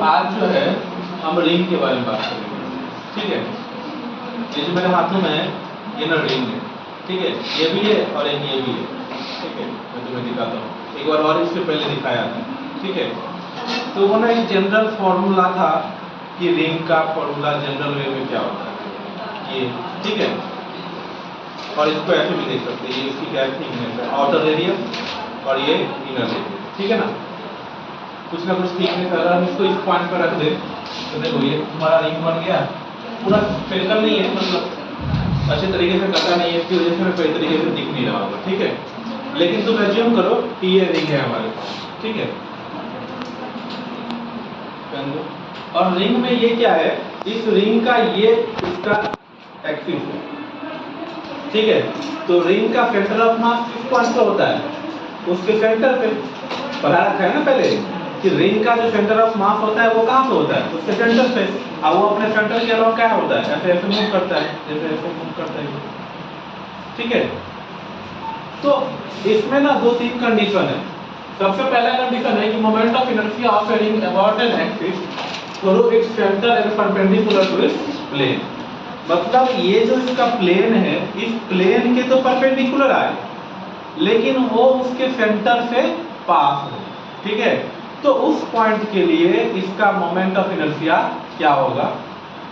आज जो है हम रिंग के बारे में बात करेंगे, ठीक है। ये जो मेरे हाथों में है ये ना रिंग है, ठीक है। ये भी है और एक ये भी है, ठीक है। मैं तुम्हें दिखाता हूँ, एक बार और इससे पहले दिखाया था, ठीक है। तो वो ना एक जनरल फॉर्मूला था कि रिंग का फॉर्मूला जनरल वे में क्या होता है, ये, ठीक है। और इसको ऐसे भी देख सकते हैं, ये इसकी क्या थिकनेस है, आउटर रेडियस और ये इनर रेडियस, ठीक है ना। कुछ ना कुछ थिकनेस, अगर हम इसको इस पॉइंट पर रख दें तो देखो ये हमारा रिंग बन गया। पूरा स्फेरिकल नहीं है, मतलब अच्छे तरीके से कटा नहीं है, इसकी वजह से हमें सही तरीके से दिख नहीं रहा होगा, ठीक है। लेकिन तुम एज्यूम करो कि ये रिंग है हमारे पास, ठीक है। और रिंग में ये क्या है, इस रिंग का ये इसका एक्सिस है, ठीक है। तो रिंग का सेंटर ऑफ मास किस पॉइंट पे होता है, उसके सेंटर पे। पढ़ा रखा है ना पहले कि रिंग का जो सेंटर ऑफ मास होता है वो कहाँ पे होता है, उसके सेंटर पे। अब वो अपने सेंटर के अलावा क्या होता है, ऐसे ऐसे मूव करता है, जैसे ऐसे मूव करता है, ठीक है। तो इसमें ना दो तीन कंडीशन है। सबसे पहला कंडीशन है कि moment of inertia of a ring about an axis through its centre and perpendicular to its plane. मतलब ये जो इसका प्लेन है, इस प्लेन के तो परपेंडिकुलर आए लेकिन वो उसके सेंटर से पास हो, ठीक है। तो उस पॉइंट के लिए इसका मोमेंट ऑफ इनर्शिया क्या होगा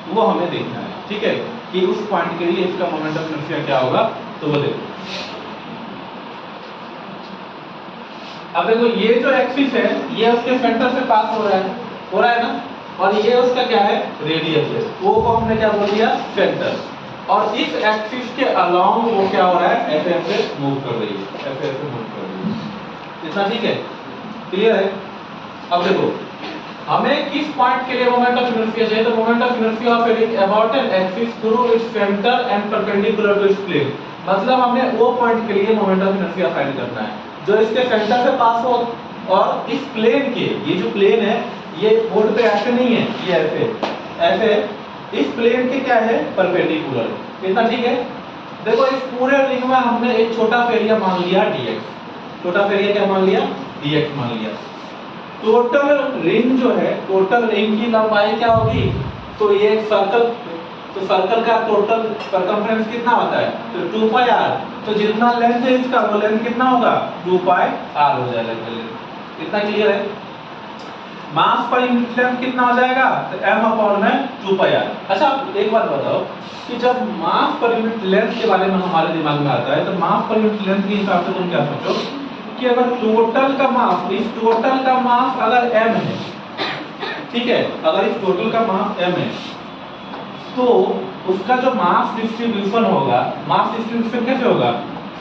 वो हमें देखना है, ठीक है। कि उस पॉइंट के लिए इसका मोमेंट ऑफ इनर्शिया क्या होगा, तो वो देखो। अब देखो ये जो एक्सिस है ये उसके सेंटर से पास हो रहा है ना। और ये उसका क्या है, रेडियस है, वो को हमने क्या बोल दिया, सेंटर। और इस एक्सिस के अलोंग वो क्या हो रहा है, ऐसे ऐसे मूव कर रही है, ऐसे ऐसे मूव कर रही है। इतना ठीक है, क्लियर है। अब देखो हमें किस पॉइंट के लिए मोमेंट ऑफ इनर्शिया चाहिए, तो moment of inertia of a ring about an axis through its centre and perpendicular to its plane. मतलब हमें वो पॉइंट के लिए मोमेंट ऑफ इनर्शिया फाइंड करना है जो इसके सेंटर से पास हो और इस प्लेन के, ये जो प्लेन है ये बोर्ड पे ऐसे नहीं है, ये ऐसे ऐसे इस प्लेन के क्या है, परपेंडिकुलर। इतना ठीक है। देखो इस पूरे रिंग में हमने एक छोटा एरिया मान लिया dx। छोटा एरिया क्या मान लिया, dx मान लिया। टोटल रिंग जो है, टोटल रिंग की लंबाई क्या होगी, तो ये एक सर्कल, तो सर्कल का टोटल सरकमफ्रेंस कितना होता है, तो 2 पाई r। तो जितना लेंथ है इसका वो लेंथ कितना होगा, 2 पाई r हो जाएगा। इतना क्लियर है। मास पर यूनिट लेंथ कितना हो जाएगा, तो m अपॉन में 2 पाई r। अच्छा एक बात बताओ कि जब मास पर यूनिट लेंथ के बारे में हमारे दिमाग में आता है तो मास पर यूनिट लेंथ के हिसाब से तुम क्या सोचो कि अगर टोटल का मास, इस टोटल का मास अगर m है, ठीक है, अगर इस टोटल का मास m है तो उसका जो मास डिस्ट्रीब्यूशन होगा, मास डिस्ट्रीब्यूशन कैसे होगा,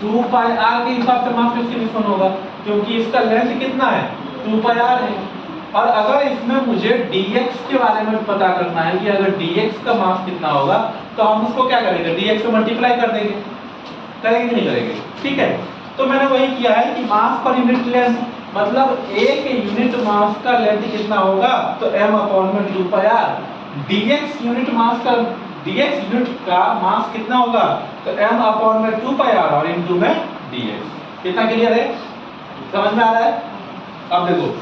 2 पाई r के हिसाब से मास डिस्ट्रीब्यूशन होगा, क्योंकि इसका लेंथ कितना है, 2 पाई r है। और अगर इसमें मुझे dx के बारे में पता करना है कि अगर dx का मास कितना होगा तो हम उसको क्या करेंगे, dx से मल्टीप्लाई कर देंगे, करेंगे नहीं करेंगे, ठीक है। तो मैंने वही किया है कि मास पर यूनिट लेंथ, मतलब एक यूनिट मास का लेंथ कितना होगा, तो m अपॉन में 2 पाई r। dx यूनिट मास का, dx यूनिट का मास कितना होगा, तो m अपॉन में 2 पाई r और इनटू में dx। कितना क्लियर है, समझ में आ रहा है। अब देखो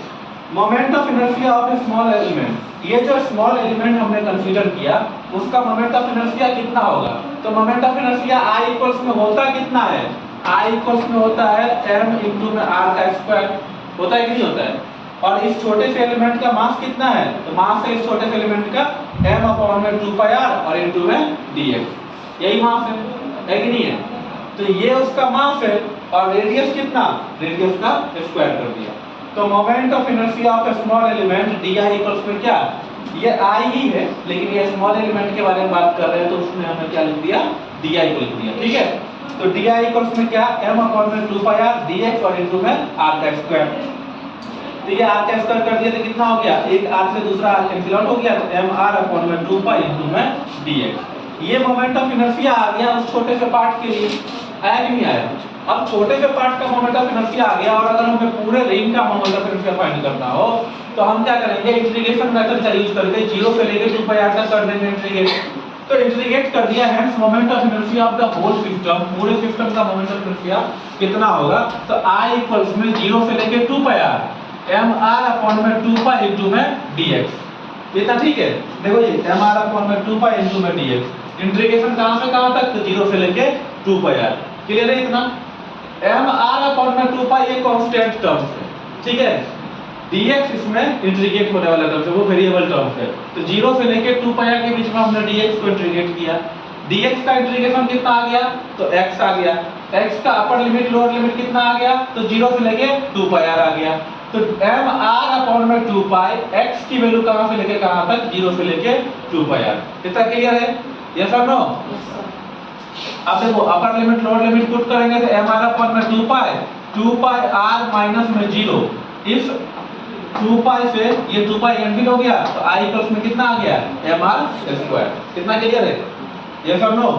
moment of inertia of A small element, ये जो स्मॉल एलिमेंट हमने कंसीडर किया उसका मोमेंट ऑफ इनर्शिया कितना होगा, तो moment of inertia I equals में होता कितना है, I इक्वल्स में होता है m इनटू में r का स्क्वायर, होता है कि नहीं होता है। और इस छोटे से एलिमेंट का मास कितना है, तो मास है इस छोटे से एलिमेंट का m अपॉन में 2 पाई r और इनटू में dx, यही मास है कि नहीं है। तो ये उसका मास है और रेडियस कितना, रेडियस का स्क्वायर कर दिया। तो moment of inertia of A small element di equals में क्या, ये I ही है लेकिन ये स्मॉल एलिमेंट के बारे में बात कर रहे हैं तो उसमें हमने क्या लिख दिया, di को लिख दिया, ठीक है। तो di इक्वल्स में क्या, m अपॉन में 2 पाई r dx और इनटू में r का स्क्वायर। तो ये r का स्क्वायर कर दिया तो कितना हो गया, एक r से दूसरा r कैंसिल आउट हो गया, तो mr अपॉन में 2 पाई इनटू में dx। ये मोमेंट ऑफ इनर्शिया आ गया उस छोटे से पार्ट के लिए, आया कि नहीं आया। अब छोटे से पार्ट का मोमेंट ऑफ इनर्शिया आ गया और अगर हमें पूरे रिंग का मोमेंट ऑफ इनर्शिया फाइंड करना हो तो हम क्या करेंगे, इंटीग्रेशन मेथड का यूज करके 0 से लेकर 2 पाई r तक कर देंगे इंटीग्रेट। तो इंटीग्रेट कर दिया, hence moment of inertia of the whole system, पूरे सिस्टम का मोमेंट ऑफ इनर्शिया कितना होगा, तो I इक्वल्स में 0 से लेकर 2 पाई r m r अपॉन में 2 पाई इनटू में dx। इतना ठीक है। देखो ये mr अपॉन में 2 पाई इनटू में dx, इंटीग्रेशन कहां से कहां तक, तो 0 से लेके 2 पाई r। क्लियर है इतना? mr अपॉन में 2 पाई ये कांस्टेंट टर्म्स है, ठीक है। dx इसमें इंटीग्रेट होने वाला टर्म है, वो वेरिएबल टर्म है। तो 0 से लेके 2 पाई r के बीच में हमने dx को इंटीग्रेट किया। dx का इंटीग्रेशन कितना आ गया, तो x आ गया। x का अपर लिमिट लोअर लिमिट कितना आ गया, तो 0 से लेके 2 पाई r आ गया। तो mr अपॉन में 2 पाई x की वैल्यू कहां से लेके कहां तक, 0 से लेके 2 पाई r। कितना क्लियर है? यस और नो? अब देखो upper limit lower limit put करेंगे तो mr अपॉन में 2 पाई r माइनस में 0, इस 2 पाई से ये 2 पाई कैंसिल हो गया, तो i इक्वल्स में कितना आ गया, mr स्क्वायर। कितना क्लियर है? यस और नो?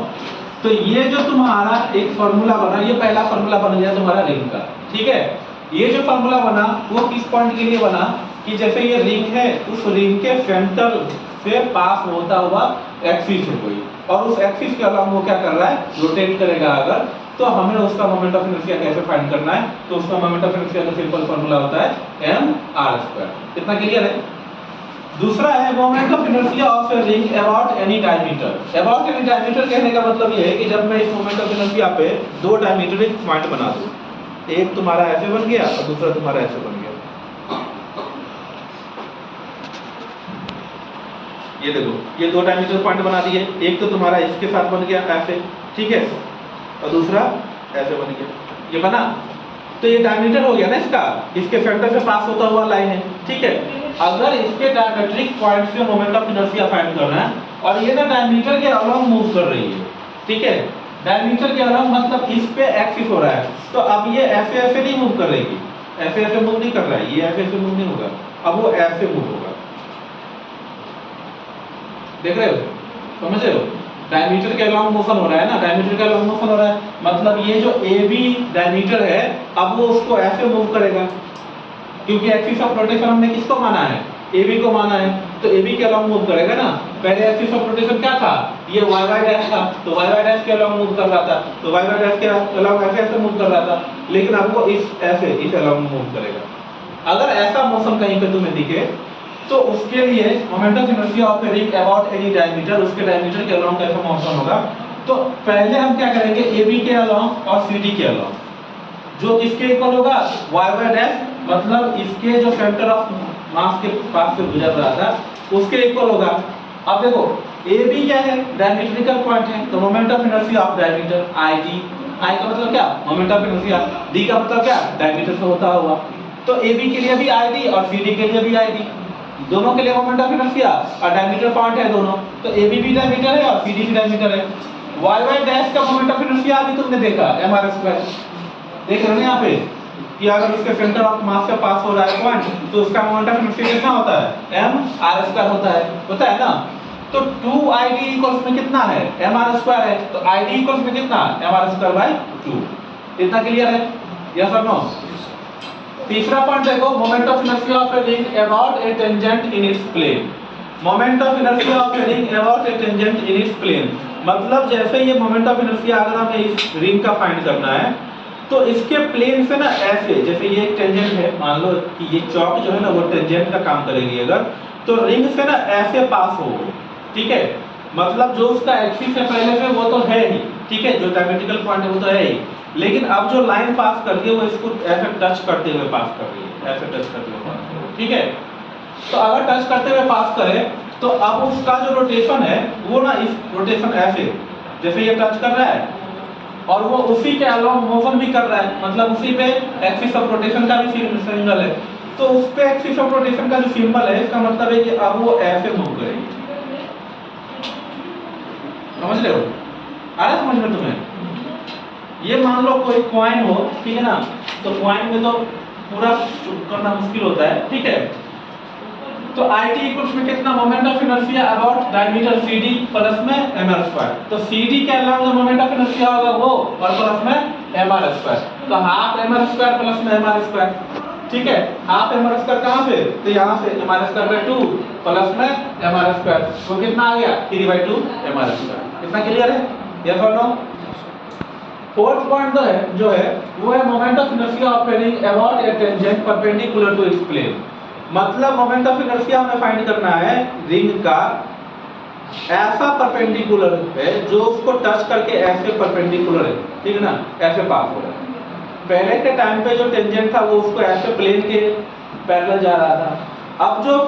तो ये जो तुम्हारा एक फार्मूला बना, ये पहला फार्मूला बन गया तुम्हारा रिंग का, ठीक है। ये जो फार्मूला बना वो किस पॉइंट के लिए बना, कि जैसे ये रिंग है, उस रिंग के सेंटर से पास होता हुआ एक्सिस है कोई, और उस एक्सिस के अलावा वो क्या कर रहा है, रोटेट करेगा अगर, तो हमें उसका मोमेंट ऑफ इनर्शिया कैसे फाइंड करना है, तो उसका मोमेंट ऑफ इनर्शिया का सिंपल फार्मूला होता है mr²। कितना क्लियर है? दूसरा है moment of inertia of a ring about any diameter. About any diameter कहने का मतलब ये है कि जब मैं इस मोमेंट ऑफ इनर्शिया पे दो डायमीटर पॉइंट बना दूं, एक तुम्हारा ऐसे बन गया और दूसरा तुम्हारा ऐसे बन गया, ये देखो ये दो डायमीटर पॉइंट बना दिए, एक तो तुम्हारा इसके साथ बन गया ऐसे, ठीक है, और दूसरा ऐसे बन गया, ये बना। तो ये डायमीटर हो गया ना इसका, इसके सेंटर से पास होता हुआ लाइन है, ठीक है। अगर इसके डायमेट्रिक पॉइंट से मोमेंट ऑफ इनर्शिया फाइंड करना है, और ये ना डायमीटर के अलोंग मूव कर रही है, ठीक है, डायमीटर के अलोंग मतलब इस पे एक्सिस हो रहा है, तो अब ये ऐसे ऐसे नहीं मूव कर रही, ऐसे ऐसे मूव नहीं कर रहा है, ये ऐसे ऐसे मूव नहीं होगा, अब वो ऐसे मूव होगा। देख रहे हो, समझ रहे हो? डायमीटर के अलोंग मोशन हो रहा है ना, डायमीटर के अलोंग मोशन हो रहा है, मतलब ये जो AB डायमीटर है, अब वो उसको ऐसे मूव करेगा, क्योंकि एक्सिस ऑफ रोटेशन हमने किसको माना है, AB को माना है, तो AB के अलोंग मूव करेगा ना। पहले एक्सिस ऑफ रोटेशन क्या था, ये y डैश था, तो y डैश के अलोंग मूव कर रहा था, तो y डैश के अलोंग ऐसे ऐसे मूव कर रहा था, लेकिन अब वो इस ऐसे इस अलोंग मूव करेगा। अगर ऐसा मोशन कहीं पे तुम्हें दिखे, तो उसके लिए moment of inertia of a ring about any diameter, उसके डायमीटर के अलोंग कैसा मोशन होगा, तो पहले हम क्या करेंगे, AB के अलोंग और CD के अलोंग, जो किसके इक्वल होगा, y डैश, मतलब इसके जो सेंटर ऑफ मास के पास से गुजर रहा था उसके इक्वल होगा। अब देखो AB क्या है, डायमीट्रिकल पॉइंट है, तो moment of inertia of diameter IG, I का मतलब क्या, मोमेंट ऑफ इनर्शिया, D का मतलब क्या, डायमीटर से होता हुआ, तो AB के लिए भी ID और CD के लिए भी ID, दोनों के लिए मोमेंट ऑफ इनर्शिया और डायमीटर पॉइंट है दोनों, तो AB भी डायमीटर है और CD भी डायमीटर है। y डैश का मोमेंट ऑफ इनर्शिया अभी तुमने देखा mr², देख रहे हो यहाँ पे कि अगर उसके सेंटर ऑफ मास से पास हो रहा है पॉइंट, तो उसका मोमेंट ऑफ इनर्शिया कितना होता है, mr² होता है ना। तो 2ID इक्वल्स में कितना है, mr² है, तो ID इक्वल्स में कितना, mr²/2। इतना क्लियर है, यस और नो? तीसरा पॉइंट देखो, moment of inertia of a ring about a tangent in its plane. Moment of inertia of a ring about a tangent in its plane, मतलब जैसे ये मोमेंट ऑफ इनर्शिया अगर हमें इस रिंग का फाइंड करना है, तो इसके प्लेन से ना ऐसे, जैसे ये एक टेंजेंट है, मान लो कि ये चौक जो है ना वो टेंजेंट का काम करेगी अगर, तो रिंग से ना ऐसे पास हो, ठीक है, मतलब जो उसका एक्सिस है पहले से वो तो है ही, ठीक है, जो डायमेट्रिकल पॉइंट है वो तो है ही, लेकिन अब जो लाइन पास करती है वो इसको ऐसे टच करते हुए पास कर रही है, ऐसे टच करते हुए पास कर रही है, ठीक है। तो अगर टच करते हुए पास करे, तो अब उसका जो रोटेशन है वो ना इस रोटेशन ऐसे, जैसे ये टच कर रहा है और वो उसी के अलोंग मोशन भी कर रहा है, मतलब उसी पे एक्सिस ऑफ रोटेशन का भी सिंबल है, तो उस पे एक्सिस ऑफ रोटेशन का जो सिंबल है इसका मतलब है कि अब वो ऐसे मूव करेगी। समझ रहे हो, आ रहा है समझ में तुम्हें? ये मान लो कोई कॉइन हो, ठीक है ना, तो कॉइन में तो पूरा करना मुश्किल होता है, ठीक है, तो IT इक्वल्स में कितना, moment of inertia about diameter CD plus में mr², तो CD के अलावा जो मोमेंट ऑफ इनर्शिया होगा वो और प्लस में mr², तो हाफ mr² प्लस में mr², ठीक है, हाफ mr² कहां से, तो यहां से mr²/2 प्लस में mr², वो कितना आ गया 3/2 mr²। कितना क्लियर है, यस और नो? फोर्थ पॉइंट जो है वो है moment of inertia of a ring about a tangent perpendicular to its plane. मतलब मोमेंट ऑफ इनर्शिया हमें फाइंड करना है रिंग का ऐसा परपेंडिकुलर है जो उसको टच करके ऐसे परपेंडिकुलर है, ठीक है ना, ऐसे पास हो रहा है। पहले के टाइम पे जो टेंजेंट था वो उसको ऐसे प्लेन के पैरेलल जा रहा था, अब जो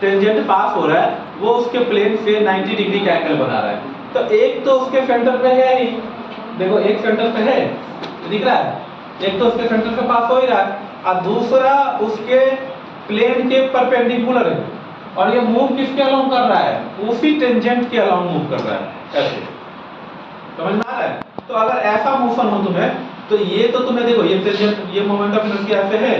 टेंजेंट पास हो रहा है वो उसके प्लेन से 90 डिग्री का एंगल बना रहा है। तो एक तो उसके सेंटर पे है ही, देखो एक सेंटर पे है, दिख रहा है, एक तो उसके सेंटर से पास हो ही रहा है और दूसरा उसके प्लेन के परपेंडिकुलर है, और ये मूव किसके अलोंग कर रहा है, उसी टेंजेंट के अलोंग मूव कर रहा है, ऐसे समझ में आ रहा है। तो अगर ऐसा मोशन हो तुम्हें, तो ये तो तुम्हें देखो ये टेंजेंट, ये मोमेंट ऑफ इनर्शिया ऐसे है,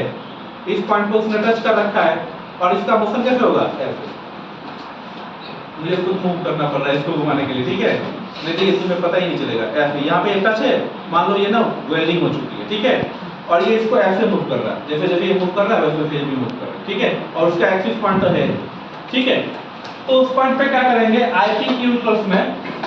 इस पॉइंट पे उसने टच कर रखा है, और इसका मोशन कैसे होगा, ऐसे मुझे खुद मूव करना पड़ रहा है इसको घुमाने के लिए, ठीक है, नहीं तो ये तुम्हें पता ही नहीं चलेगा। ऐसे यहाँ पे एक टच है, मान लो ये ना वेल्डिंग हो चुकी है, ठीक है, और ये इसको ऐसे मूव कर रहा है, जैसे जैसे ये मूव कर रहा है वैसे वैसे ये भी मूव कर रहा है, ठीक है, और उसका एक्सिस पॉइंट है, ठीक है। तो उस पॉइंट पे क्या करेंगे, आई पी क्यू प्लस में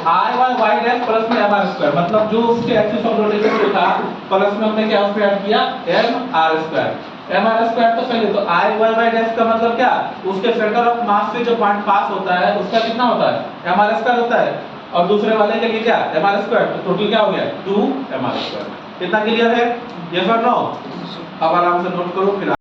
आई वाई वाई डैश प्लस में एम आर स्क्वायर, मतलब जो उसके एक्सिस ऑफ रोटेशन पे था प्लस में हमने क्या उसमें ऐड किया M R square. M R square तो चलिए, तो आई वाई वाई डैश का मतलब क्या, उसके सेंटर ऑफ मास से जो पॉइंट पास होता है उसका कितना होता है, एम आर स्क्वायर होता है, और दूसरे वाले के लिए क्या एम आर स्क्वायर, तो टोटल क्या हो गया 2 एम आर स्क्वायर। कितना क्लियर है, यस और नो। अब आराम से नोट करो फिर